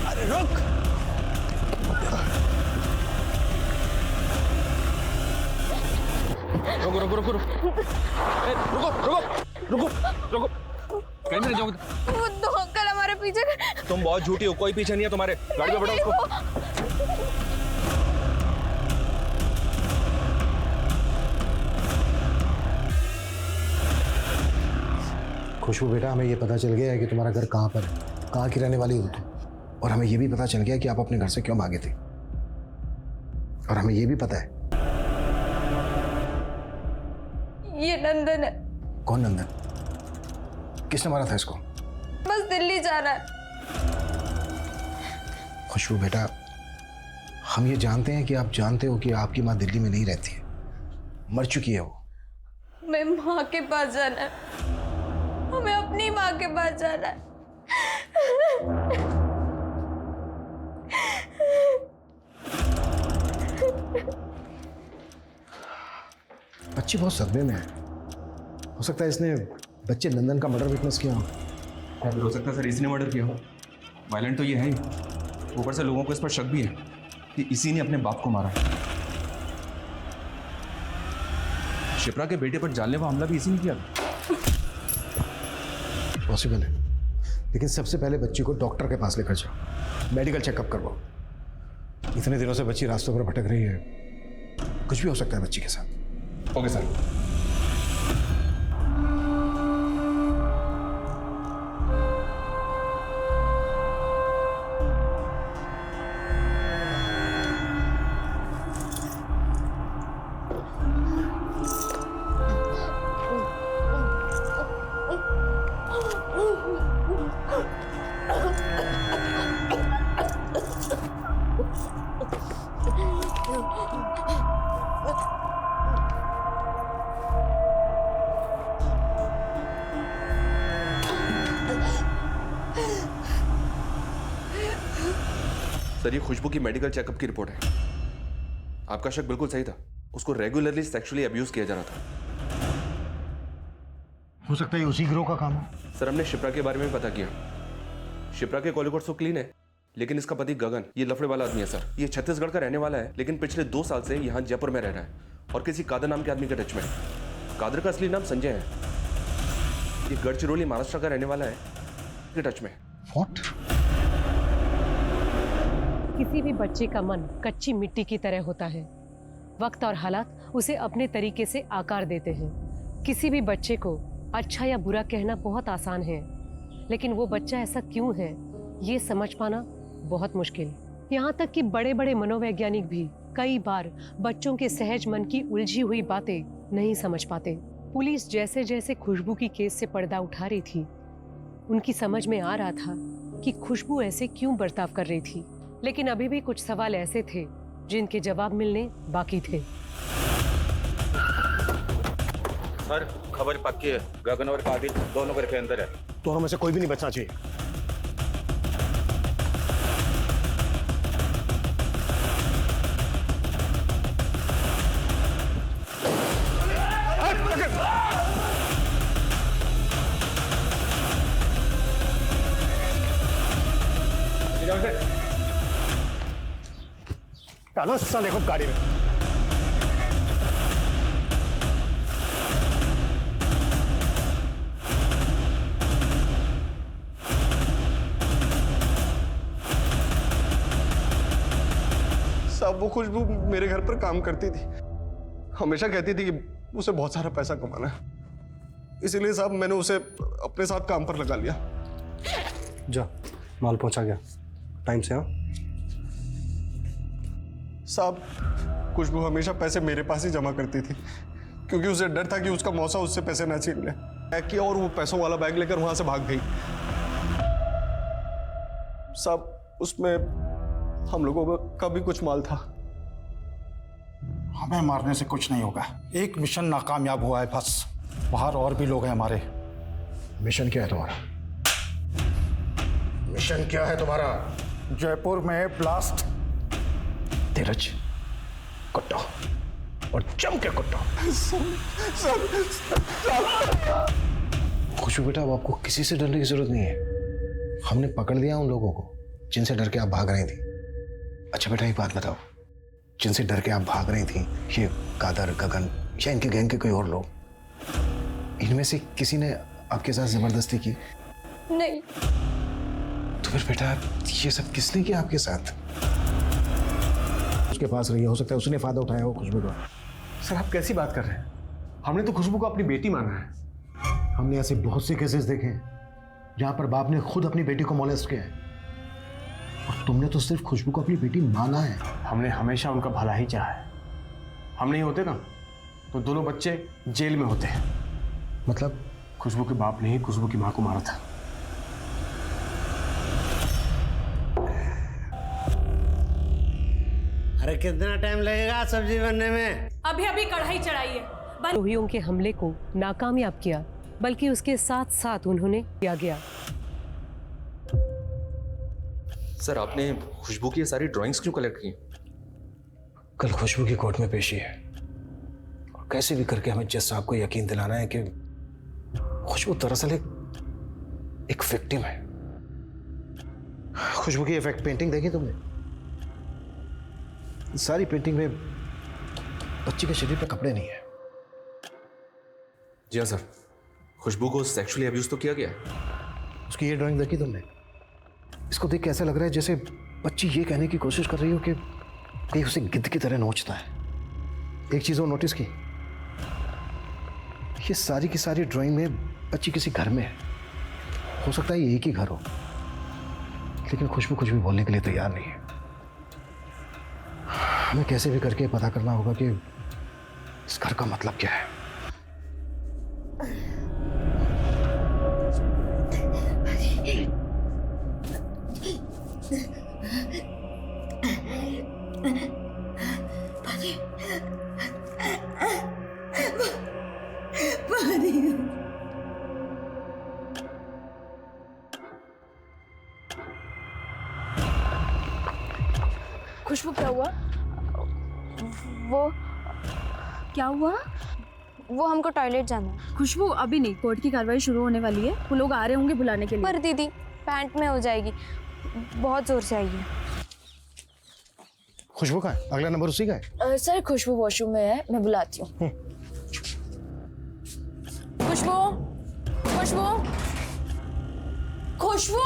अरे रुक। रुको रुको रुको रुको रुको रुको रुको, कहीं नहीं जाओगे। वो दो अंकल हमारे पीछे। तुम बहुत झूठी हो, कोई पीछे नहीं है तुम्हारे। गाड़ी में बैठो उसको। खुशबू बेटा, हमें ये पता चल गया है कि तुम्हारा घर कहाँ पर है, कहाँ की रहने वाली हो तुम। और हमें ये भी पता चल गया कि आप अपने घर से क्यों भागे थे। और हमें ये भी पता है। ये नंदन है। कौन नंदन? किसने मारा था इसको? बस दिल्ली जा रहा है। खुशबू बेटा, हम ये जानते हैं कि आप जानते हो कि आपकी माँ दिल्ली में नहीं रहती है, मर चुकी है वो। मैं माँ के पास जाना है, हमें अपनी माँ के पास जाना है। बच्ची बहुत सदमे में है। हो सकता है इसने बच्चे नंदन का मर्डर विटनेस किया हो। हो सकता है सर इसी ने मर्डर किया हो। वायलेंट तो ये है ही, ऊपर से लोगों को इस पर शक भी है कि इसी ने अपने बाप को मारा। शिप्रा के बेटे पर जानलेवा हमला भी इसी ने किया। पॉसिबल है, लेकिन सबसे पहले बच्ची को डॉक्टर के पास लेकर जाओ, मेडिकल चेकअप करवाओ। इतने दिनों से बच्ची रास्तों पर भटक रही है, कुछ भी हो सकता है बच्ची के साथ। Okay sir. सर ये खुशबू की मेडिकल चेकअप की रिपोर्ट है। आपका शक बिल्कुल सही था, उसको रेगुलरली सेक्सुअली अब्यूज किया जा रहा था। हो सकता है उसी गिरोह का काम हो। सर हमने शिप्रा के बारे में भी पता किया। शिप्रा के कॉलिकोट तो क्लीन है, लेकिन इसका पति गगन ये लफड़े वाला आदमी है सर। ये छत्तीसगढ़ का रहने वाला है, लेकिन पिछले 2 साल से यहाँ जयपुर में रह रहा है और किसी कादर नाम के आदमी के टच में है। कादर का असली नाम संजय है। ये गढ़चिरौली महाराष्ट्र का रहने वाला है, के टच में। What? किसी भी बच्चे का मन कच्ची मिट्टी की तरह होता है। वक्त और हालात उसे अपने तरीके से आकार देते हैं। किसी भी बच्चे को अच्छा या बुरा कहना बहुत आसान है, लेकिन वो बच्चा ऐसा क्यों है ये समझ पाना बहुत मुश्किल। यहाँ तक कि बड़े बड़े मनोवैज्ञानिक भी कई बार बच्चों के सहज मन की उलझी हुई बातें नहीं समझ पाते। पुलिस जैसे जैसे खुशबू की केस से पर्दा उठा रही थी, उनकी समझ में आ रहा था कि खुशबू ऐसे क्यों बर्ताव कर रही थी, लेकिन अभी भी कुछ सवाल ऐसे थे जिनके जवाब मिलने बाकी थे। सर खबर पक्की है, गगन और कादिर दोनों घर के अंदर है। दोनों में से कोई भी नहीं बचना चाहिए। डालो साले को गाड़ी में। साहब वो खुशबू मेरे घर पर काम करती थी, हमेशा कहती थी कि उसे बहुत सारा पैसा कमाना है, इसीलिए साहब मैंने उसे अपने साथ काम पर लगा लिया। जा, माल पहुंचा गया टाइम से। हाँ साहब खुशबू हमेशा पैसे मेरे पास ही जमा करती थी, क्योंकि उसे डर था कि उसका मौसा उससे पैसे ना छीन ले। पैक किया और वो पैसों वाला बैग लेकर वहां से भाग गई। साहब उसमें हम लोगों का भी कुछ माल था। हमें मारने से कुछ नहीं होगा। एक मिशन नाकामयाब हुआ है बस, बाहर और भी लोग हैं हमारे। मिशन क्या है तुम्हारा? मिशन क्या है तुम्हारा? जयपुर में ब्लास्ट। धीरज, कुट्टो और जम के कुट्टो। खुशबू बेटा, अब आपको किसी से डरने की जरूरत नहीं है। हमने पकड़ लिया उन लोगों को जिनसे डर के आप भाग रही थी। अच्छा बेटा, एक बात बताओ, जिनसे डर के आप भाग रही थी, ये कादर, गगन या इनके गैंग के कोई और लोग, इनमें से किसी ने आपके साथ जबरदस्ती की? नहीं। तो फिर बेटा ये सब किसने किया आपके साथ? उसके पास रही, हो सकता है उसने फायदा उठाया हो खुशबू का। सर आप कैसी बात कर रहे हैं? हमने तो खुशबू को अपनी बेटी माना है। हमने ऐसे बहुत से केसेस देखे हैं जहां पर बाप ने खुद अपनी बेटी को मोलेस्ट किया है, और तुमने तो सिर्फ खुशबू को अपनी बेटी माना है। हमने हमेशा उनका भला ही चाहा है। हम नहीं होते ना तो दोनों बच्चे जेल में होते हैं। मतलब? खुशबू के बाप ने ही खुशबू की मां को मारा था। अरे कितना टाइम लगेगा सब्जी बनने में? अभी अभी कढ़ाई चढ़ाई है। द्रोहियों के हमले को नाकामयाब किया, बल्कि उसके साथ साथ उन्होंने किया गया। सर आपने खुशबू की ये सारी ड्राइंग्स क्यों कलेक्ट की? कल खुशबू की कोर्ट में पेशी है, और कैसे भी करके हमें जज साहब को यकीन दिलाना है कि खुशबू दरअसल एक विक्टिम है। खुशबू की इफेक्ट पेंटिंग देखी तुमने? सारी पेंटिंग में बच्ची के शरीर पे कपड़े नहीं है। जी हाँ सर, खुशबू को सेक्सुअली अब्यूज तो किया गया। उसकी ये ड्राइंग देखी तुमने? इसको देख के ऐसा लग रहा है जैसे बच्ची ये कहने की कोशिश कर रही हो कि कहीं उसे गिद्ध की तरह नोचता है। एक चीज और नोटिस की, ये सारी की सारी ड्राइंग में बच्ची किसी घर में है। हो सकता है ये एक ही घर हो, लेकिन खुशबू कुछ भी बोलने के लिए तैयार नहीं है। हमें कैसे भी करके पता करना होगा कि इस घर का मतलब क्या है। खुशबू क्या हुआ? वो क्या हुआ? वो हमको टॉयलेट जाना है। खुशबू अभी नहीं, कोर्ट की कार्रवाई शुरू होने वाली है, वो लोग आ रहे होंगे बुलाने के लिए। पर दीदी पैंट में हो जाएगी, बहुत जोर से आई है। खुशबू का है? अगला नंबर उसी का है। सर खुशबू वॉशरूम में है, मैं बुलाती हूँ। खुशबू, खुशबू, खुशबू।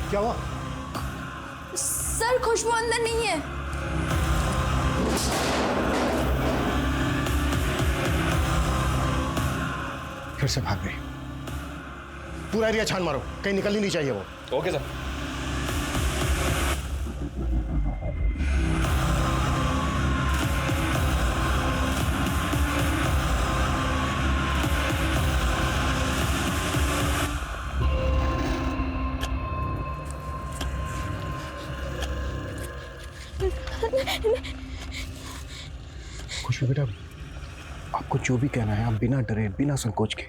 क्या हुआ? सर खुशबू अंदर नहीं है। फिर से भाग गई। पूरा एरिया छान मारो, कहीं निकलनी नहीं चाहिए वो। Okay sir. खुशबू बेटा, आपको जो भी कहना है आप बिना डरे, बिना संकोच के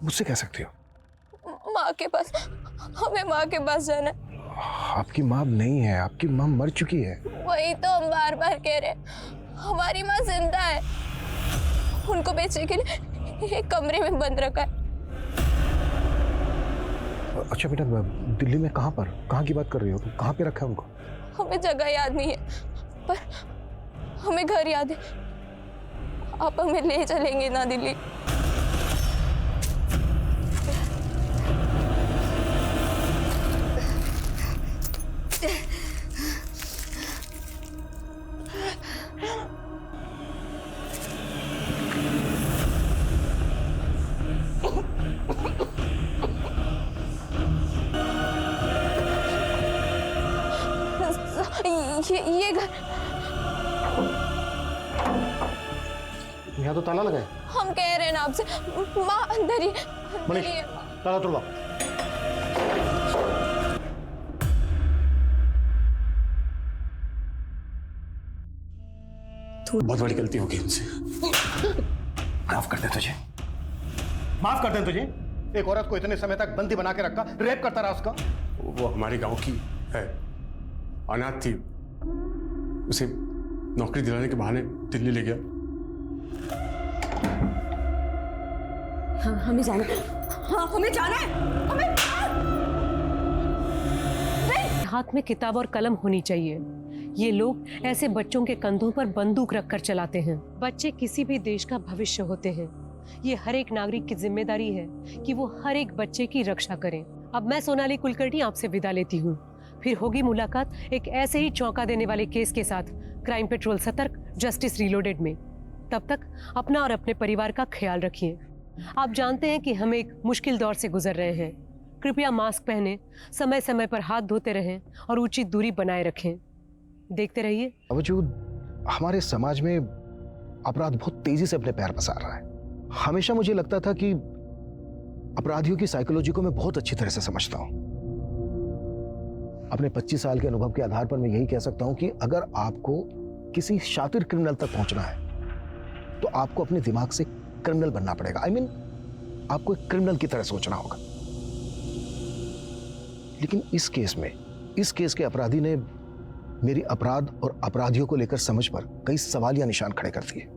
मुझसे कह सकते हो। माँ के पास, हमें माँ के पास जाना है। आपकी माँ नहीं है, आपकी माँ मर चुकी है। वही तो हम बार बार कह रहे हैं, हमारी माँ जिंदा है। उनको बेचने के लिए एक कमरे में बंद रखा है। अच्छा बेटा, दिल्ली में कहाँ पर, कहाँ की बात कर रही हो? कहाँ पे रखा है उनको? हमें जगह याद नहीं है, पर हमें घर याद है। आप हमें ले चलेंगे ना दिल्ली? ये घर, यहाँ तो ताला लगा है। हम कह रहे हैं ना आपसे, माँ अंदर ही मनीष, है। ताला तोड़वा। बहुत बड़ी गलती होगी उनसे। माफ कर दे तुझे, माफ कर दे तुझे। एक औरत को इतने समय तक बंदी बना के रखा, रेप करता रहा उसका। वो हमारे गांव की है, अनाथ थी। उसे नौकरी दिलाने के बहाने दिल्ली ले गया। हाँ हमें जाना है। हाँ हमें जाना है। हमें हाथ में किताब और कलम होनी चाहिए। ये लोग ऐसे बच्चों के कंधों पर बंदूक रखकर चलाते हैं। बच्चे किसी भी देश का भविष्य होते हैं। ये हर एक नागरिक की जिम्मेदारी है कि वो हर एक बच्चे की रक्षा करें। अब मैं सोनाली कुलकर्णी आपसे विदा लेती हूँ। फिर होगी मुलाकात एक ऐसे ही चौंका देने वाले केस के साथ क्राइम पेट्रोल सतर्क, जस्टिस रीलोडेड में। तब तक अपना और अपने परिवार का ख्याल रखिए। आप जानते हैं कि हम एक मुश्किल दौर से गुजर रहे हैं। कृपया मास्क पहने, समय समय पर हाथ धोते रहें और उचित दूरी बनाए रखें। देखते रहिए। बावजूद हमारे समाज में अपराध बहुत तेजी से अपने पैर पसार रहा है। हमेशा मुझे लगता था कि अपराधियों की साइकोलॉजी को मैं बहुत अच्छी तरह से समझता हूं। अपने 25 साल के अनुभव के आधार पर मैं यही कह सकता हूं कि अगर आपको किसी शातिर क्रिमिनल तक पहुंचना है तो आपको अपने दिमाग से क्रिमिनल बनना पड़ेगा। I mean, आपको एक क्रिमिनल की तरह सोचना होगा। लेकिन इस केस के अपराधी ने मेरी अपराध और अपराधियों को लेकर समझ पर कई सवाल या निशान खड़े कर दिए।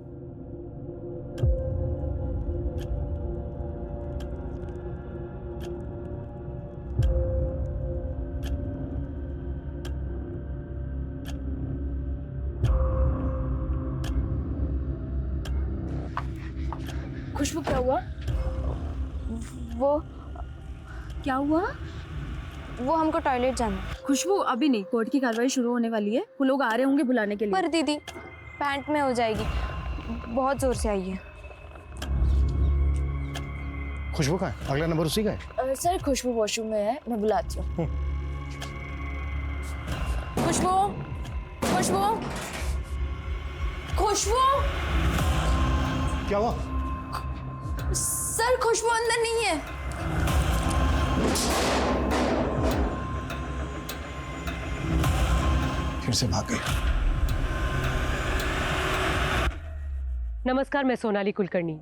खुशबू क्या हुआ? वो क्या हुआ? वो हमको टॉयलेट जाना है। खुशबू अभी नहीं, कोर्ट की कार्रवाई शुरू होने वाली है। वो लोग आ रहे होंगे बुलाने के लिए। पर दीदी पैंट में हो जाएगी, बहुत जोर से आई है। खुशबू कहाँ है? अगला नंबर उसी का है। सर खुशबू वॉशरूम में है, मैं बुलाती हूँ। खुशबू, खुशबू, खुशबू। क्या हुआ? सर खुशबू अंदर नहीं है। फिर से भाग गई। नमस्कार, मैं सोनाली कुलकर्णी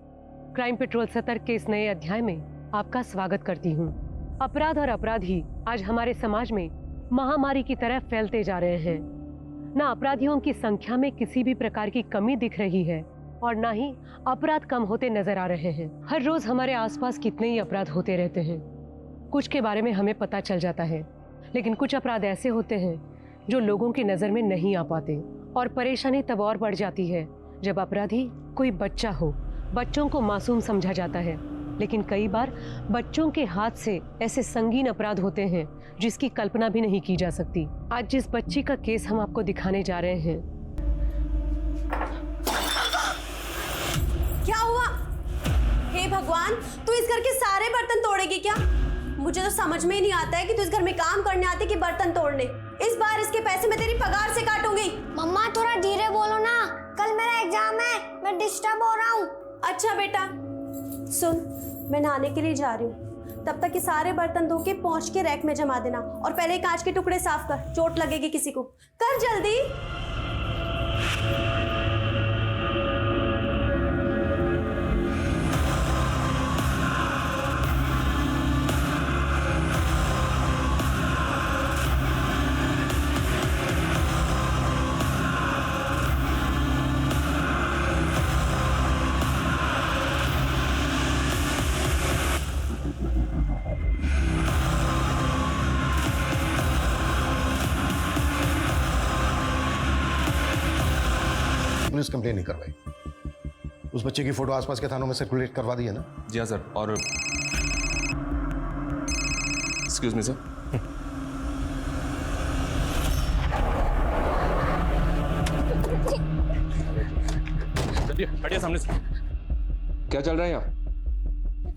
क्राइम पेट्रोल सतर्क के इस नए अध्याय में आपका स्वागत करती हूँ। अपराध और अपराधी आज हमारे समाज में महामारी की तरह फैलते जा रहे हैं। न अपराधियों की संख्या में किसी भी प्रकार की कमी दिख रही है और न ही अपराध कम होते नजर आ रहे हैं। हर रोज हमारे आसपास कितने ही अपराध होते रहते हैं। कुछ के बारे में हमें पता चल जाता है, लेकिन कुछ अपराध ऐसे होते हैं जो लोगों की नजर में नहीं आ पाते। और परेशानी तब और बढ़ जाती है जब अपराधी कोई बच्चा हो। बच्चों को मासूम समझा जाता है, लेकिन कई बार बच्चों के हाथ से ऐसे संगीन अपराध होते हैं जिसकी कल्पना भी नहीं की जा सकती। आज जिस बच्ची का केस हम आपको दिखाने जा रहे हैं। क्या हुआ? हे भगवान, तू इस घर के सारे बर्तन तोड़ेगी क्या? मुझे तो समझ में ही नहीं आता है कि तू इस घर में काम करने आती कि बर्तन तोड़ने। इस बार इसके पैसे मैं तेरी पगार से काटूंगी। मम्मा थोड़ा धीरे बोलो ना, कल मेरा एग्जाम है, मैं डिस्टर्ब हो रहा हूँ। अच्छा बेटा सुन, मैं नहाने के लिए जा रही हूँ। तब तक ये सारे बर्तन धो के पहुंच के रैक में जमा देना और पहले कांच के टुकड़े साफ कर, चोट लगेगी किसी को। कर जल्दी। पुलिस कंप्लेन नहीं करवाई? उस बच्चे की फोटो आसपास के थानों में सर्कुलेट करवा दी है ना? जी हाँ सर। और एक्सक्यूज मी सर, हटिए सामने से। क्या चल रहा है यहाँ?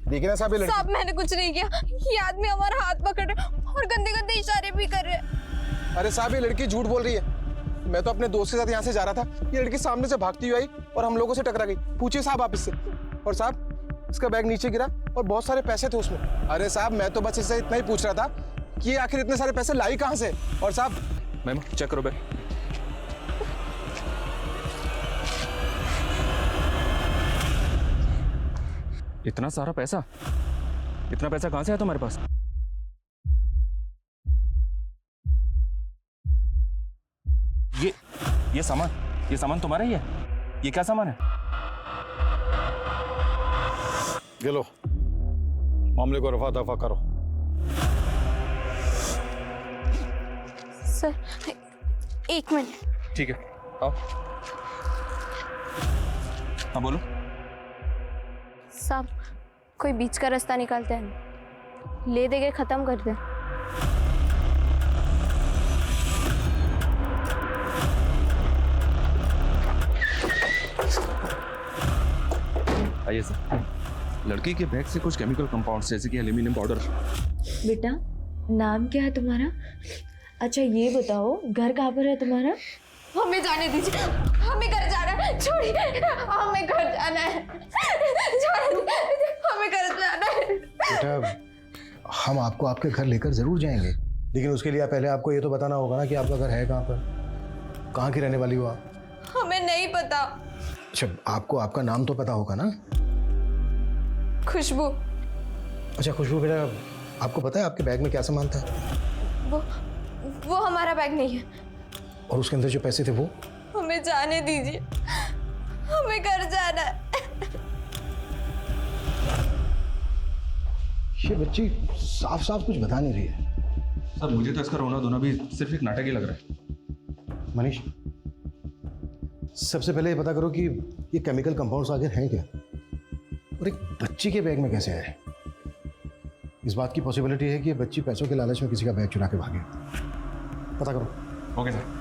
देखिए ना साहब, ये लड़की। साहब मैंने कुछ नहीं किया, ये आदमी हमारा हाथ पकड़ रहे और गंदे गंदे इशारे भी कर रहे हैं। अरे साहब, ये लड़की झूठ बोल रही है। मैं तो अपने दोस्त के साथ यहाँ से जा रहा था, ये लड़की सामने से भागती हुई आई और हम लोगों से टकरा गई। पूछिए साहब आप इससे। और साहब, इसका बैग नीचे गिरा और बहुत सारे पैसे थे उसमें। अरे साहब, मैं तो बस इससे इतना ही पूछ रहा था कि ये आखिर इतने सारे पैसे लाई कहाँ से। और साहब, मैम चेक करो बैग। इतना सारा पैसा? इतना पैसा कहाँ से आया तुम्हारे पास? ये सामान तुम्हारा ही है? ये क्या सामान है? ये लो, मामले को रफा दफा करो। Sir 1 minute. ठीक है, आओ। हाँ बोलो। साहब कोई बीच का रास्ता निकालते हैं, ले दे के खत्म कर दे। आइए सर। लड़की के बैग से कुछ केमिकल कंपाउंड्स जैसे कि एल्यूमिनियम पाउडर। बेटा नाम क्या है तुम्हारा? अच्छा ये बताओ घर कहाँ पर है तुम्हारा? हमें जाने दीजिए, हमें घर जाना है। छोड़िए, हमें घर जाना है। जाने दीजिए, हमें घर जाना है। बेटा हम आपको आपके घर लेकर जरूर जाएंगे, लेकिन उसके लिए पहले आपको ये तो बताना होगा ना कि आपका घर है कहाँ पर, कहाँ की रहने वाली हो आप? हमें नहीं पता। अच्छा आपको आपका नाम तो पता होगा ना? खुशबू। अच्छा खुशबू बेटा, आपको पता है आपके बैग में क्या सामान था? वो हमारा बैग नहीं है। और उसके अंदर जो पैसे थे वो? हमें जाने दीजिए, हमें घर जाना है। ये बच्ची साफ साफ कुछ बता नहीं रही है। सर मुझे तो इसका रोना धोना भी सिर्फ एक नाटक ही लग रहा है। मनीष सबसे पहले ये पता करो कि ये केमिकल कंपाउंड्स आखिर हैं क्या, और एक बच्ची के बैग में कैसे आए? इस बात की पॉसिबिलिटी है कि ये बच्ची पैसों के लालच में किसी का बैग चुरा के भागे। पता करो। Okay sir.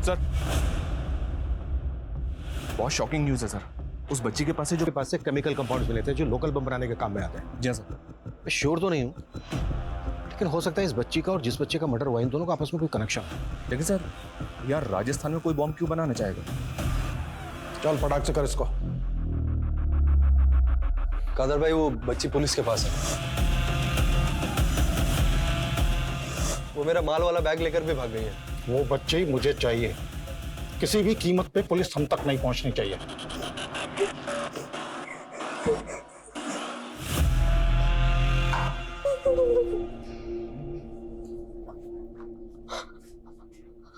सर बहुत शॉकिंग न्यूज़ है सर। उस बच्ची के पास से जो पास से केमिकल कंपाउंड्स मिले थे जो लोकल बम बनाने के काम में आते हैं। जी सर। मैं श्योर तो नहीं हूँ, लेकिन हो सकता है इस बच्ची का और जिस बच्चे का मर्डर हुआ इन दोनों का आपस में कोई कनेक्शन है। लेकिन सर यार राजस्थान में कोई बॉम्ब क्यों बनाना चाहेगा? चल फटाक से कर इसको। कादर भाई वो बच्ची पुलिस के पास है। वो मेरा माल वाला बैग लेकर भी भाग गई है। वो बच्चे ही मुझे चाहिए, किसी भी कीमत पे पुलिस हम तक नहीं पहुंचनी चाहिए।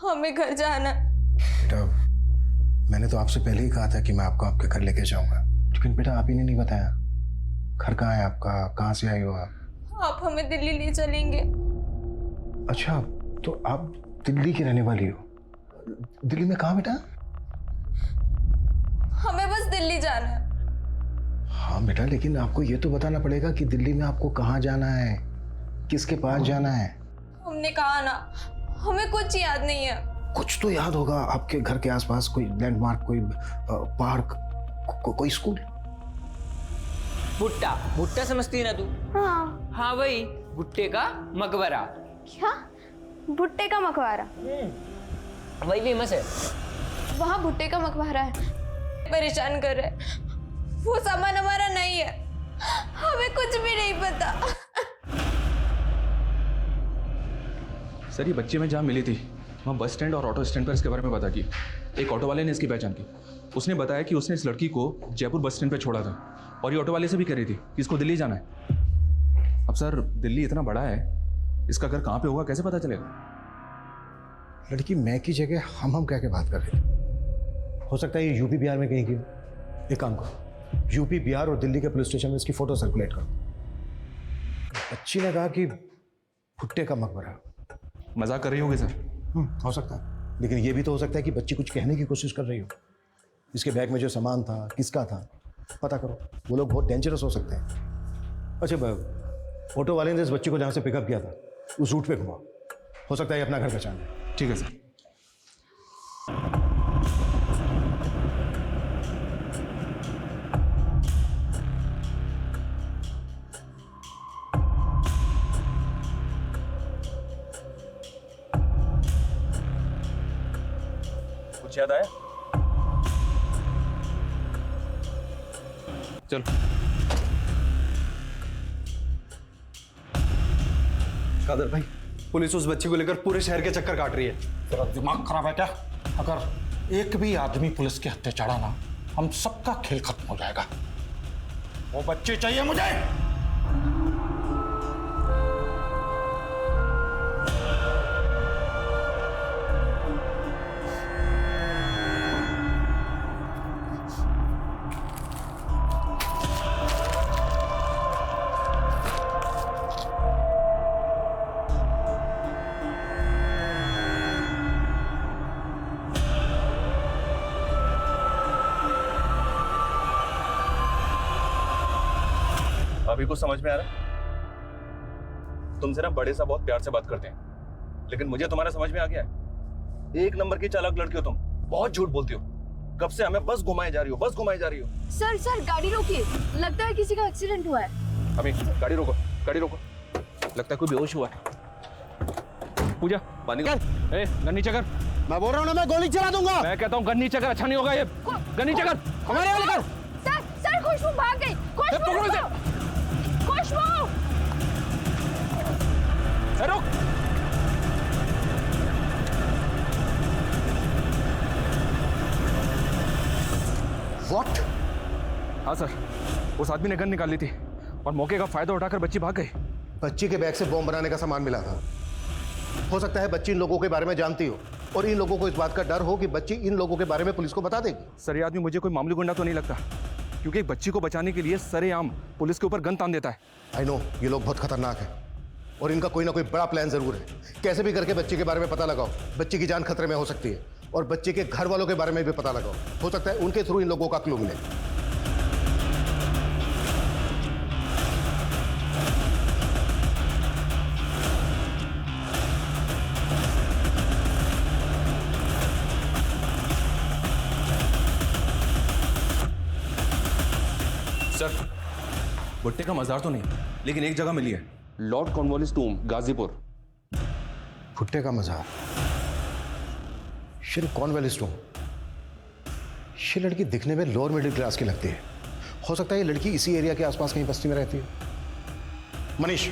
हमें घर जाना। बेटा मैंने तो आपसे पहले ही कहा था कि मैं आपको आपके घर लेके जाऊंगा, लेकिन बेटा आप ही ने नहीं बताया घर कहाँ है आपका, कहाँ से आई हो आप? आप हमें दिल्ली ले चलेंगे। अच्छा तो आप दिल्ली की रहने वाली हो? दिल्ली में कहाँ बेटा? हमें बस दिल्ली जाना है। हाँ बेटा लेकिन आपको ये तो बताना पड़ेगा कि दिल्ली में आपको कहाँ जाना है, किसके पास जाना है। हमने कहा ना, हमें कुछ याद नहीं है। कुछ तो याद होगा, आपके घर के आसपास कोई लैंडमार्क, कोई पार्क, कोई स्कूल। भुट्टा भुट्टा समझती है ना तू? हाँ। हाँ वही भुट्टे का मकबरा। क्या? भुट्टे का मकबरा? वही फेमस है। वहाँ भुट्टे का मकबरा है। परेशान कर रहे, वो सामान हमारा नहीं है, हमें कुछ भी नहीं पता। सर ये बच्ची में जहाँ मिली थी वहाँ बस स्टैंड और ऑटो स्टैंड पर इसके बारे में पता की। एक ऑटो वाले ने इसकी पहचान की। उसने बताया कि उसने इस लड़की को जयपुर बस स्टैंड पर छोड़ा था, और ये ऑटो वाले से भी कह रही थी कि इसको दिल्ली जाना है। अब सर दिल्ली इतना बड़ा है, इसका घर कहाँ पे होगा कैसे पता चलेगा? लड़की मैं की जगह हम कह के बात कर रहे थे। हो सकता है ये यूपी बिहार में कहीं की हो। एक काम करो, यूपी बिहार और दिल्ली के पुलिस स्टेशन में इसकी फोटो सर्कुलेट करो। बच्ची ने कहा कि भुट्टे का मकबरा। मजाक कर रही होगी सर? हो सकता है, लेकिन ये भी तो हो सकता है कि बच्ची कुछ कहने की कोशिश कर रही हो। इसके बैग में जो सामान था किसका था पता करो, वो लोग बहुत डेंजरस हो सकते हैं। अच्छा ऑटो वाले ने इस बच्ची को जहाँ से पिकअप किया था उस रूट पे घुमा, हो सकता है अपना घर पहचान है। ठीक है सर। कुछ याद आया? चल। कादर भाई, पुलिस उस बच्ची को लेकर पूरे शहर के चक्कर काट रही है। तेरा दिमाग खराब है क्या? अगर एक भी आदमी पुलिस के हत्थे चढ़ा ना, हम सबका खेल खत्म हो जाएगा। वो बच्ची चाहिए मुझे। अभी कुछ समझ में आ रहा है? तुमसे ना बड़े सा बहुत प्यार से बात करते हैं, लेकिन मुझे तुम्हारा समझ में आ गया है। एक नंबर की चालाक लड़की हो तुम, बहुत झूठ बोलती हो। कब से हमें बस घुमाए जा रही हो, बस घुमाए जा रही हो। सर सर गाड़ी रोकिए, लगता है किसी का एक्सीडेंट हुआ है। हमें गाड़ी रोको, गाड़ी रोको। लगता है कोई बेहोश हुआ है। पूजा पानी ए, गन नीचे कर। मैं बोल रहा हूँ ना, मैं गोली चला दूंगा। मैं कहता हूँ गन नीचे कर, अच्छा नहीं होगा ये। गन नीचे कर, हमारे वाले कर। सर सर खुशबू भाग गई। खुशबू रुक। What? हाँ सर, उस आदमी ने गन निकाल ली थी और मौके का फायदा उठाकर बच्ची भाग गई। बच्ची के बैग से बॉम्ब बनाने का सामान मिला था। हो सकता है बच्ची इन लोगों के बारे में जानती हो और इन लोगों को इस बात का डर हो कि बच्ची इन लोगों के बारे में पुलिस को बता देगी। सर, ये आदमी मुझे कोई मामूली गुंडा तो नहीं लगता, क्योंकि एक बच्ची को बचाने के लिए सरेआम पुलिस के ऊपर गन तान देता है। आई नो, ये लोग बहुत खतरनाक हैं और इनका कोई ना कोई बड़ा प्लान जरूर है। कैसे भी करके बच्ची के बारे में पता लगाओ। बच्ची की जान खतरे में हो सकती है और बच्चे के घर वालों के बारे में भी पता लगाओ। हो सकता है उनके थ्रू इन लोगों का क्लू मिले। सर, भुट्टे का मजार तो नहीं, लेकिन एक जगह मिली है, लॉर्ड कॉर्नवालिस टूम, गाजीपुर। भुट्टे का मजार, श्री कॉर्नवालिस टूम। ये लड़की दिखने में लोअर मिडिल क्लास की लगती है। हो सकता है ये लड़की इसी एरिया के आसपास कहीं बस्ती में रहती है। मनीष,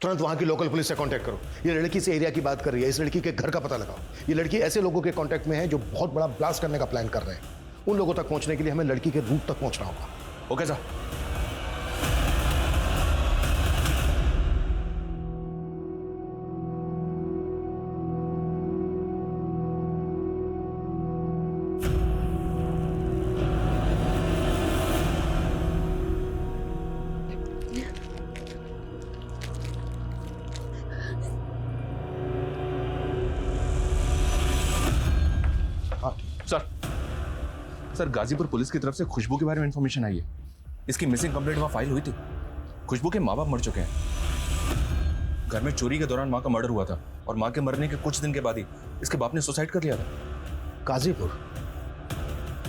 तुरंत वहां की लोकल पुलिस से कांटेक्ट करो। ये लड़की इस एरिया की बात कर रही है, इस लड़की के घर का पता लगाओ। ये लड़की ऐसे लोगों के कांटेक्ट में है जो बहुत बड़ा ब्लास्ट करने का प्लान कर रहे हैं। उन लोगों तक पहुंचने के लिए हमें लड़की के रूट तक पहुंचना होगा। Okay sir. Sir, Ghazipur police की तरफ से खुशबू के बारे में इंफॉर्मेशन आई है। इसकी मिसिंग कंप्लेंट वहां फाइल हुई थी। खुशबू के माँ बाप मर चुके हैं। घर में चोरी के दौरान माँ का मर्डर हुआ था और माँ के मरने के कुछ दिन के बाद ही इसके बाप ने सुसाइड कर लिया था। गाजीपुर?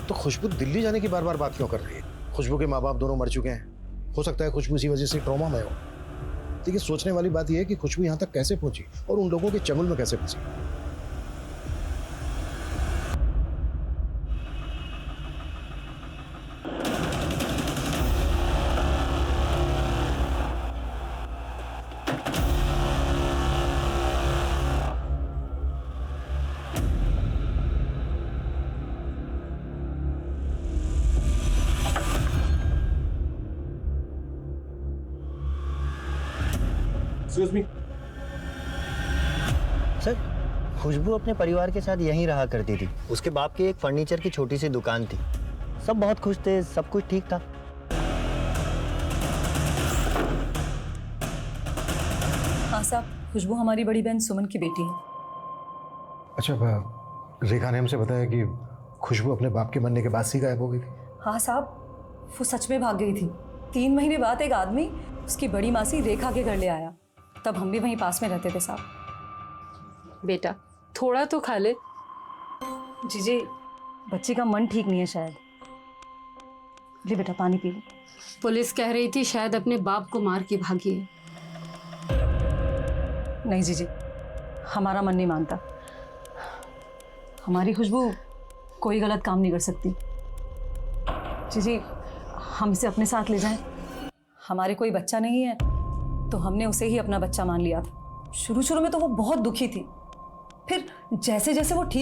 तो खुशबू दिल्ली जाने की बार बार बात क्यों कर रही है? खुशबू के माँ बाप दोनों मर चुके हैं। हो सकता है खुशबू इसी वजह से ट्रॉमा में हो। देखिए, सोचने वाली बात यह है कि खुशबू यहाँ तक कैसे पहुंची और उन लोगों के चंगुल में कैसे फंसी। Excuse me? सर, खुशबू अपने परिवार के साथ यहीं रहा करती थी। उसके बाप की एक फर्नीचर की छोटी सी दुकान थी। सब बहुत खुश थे, सब कुछ ठीक था। हाँ साहब, खुशबू हमारी बड़ी बहन सुमन की बेटी है। अच्छा, रेखा ने हमसे बताया कि खुशबू अपने बाप के मरने के बाद से गायब हो गई थी। हाँ साहब, वो सच में भाग गई थी। 3 महीने बाद एक आदमी उसकी बड़ी मासी रेखा के घर ले आया। तब हम भी वहीं पास में रहते थे साहब। बेटा, थोड़ा तो खा ले। जीजी, बच्ची का मन ठीक नहीं है शायद। ले बेटा, पानी पी ले। पुलिस कह रही थी शायद अपने बाप को मार के भागी है। नहीं जीजी, हमारा मन नहीं मानता। हमारी खुशबू कोई गलत काम नहीं कर सकती। जी हम इसे अपने साथ ले जाएं। हमारे कोई बच्चा नहीं है तो हमने उसे ही अपना बच्चा मान लिया था। शुरू शुरू में तो वो बहुत दुखी थी, फिर जैसे जैसे वो ठीक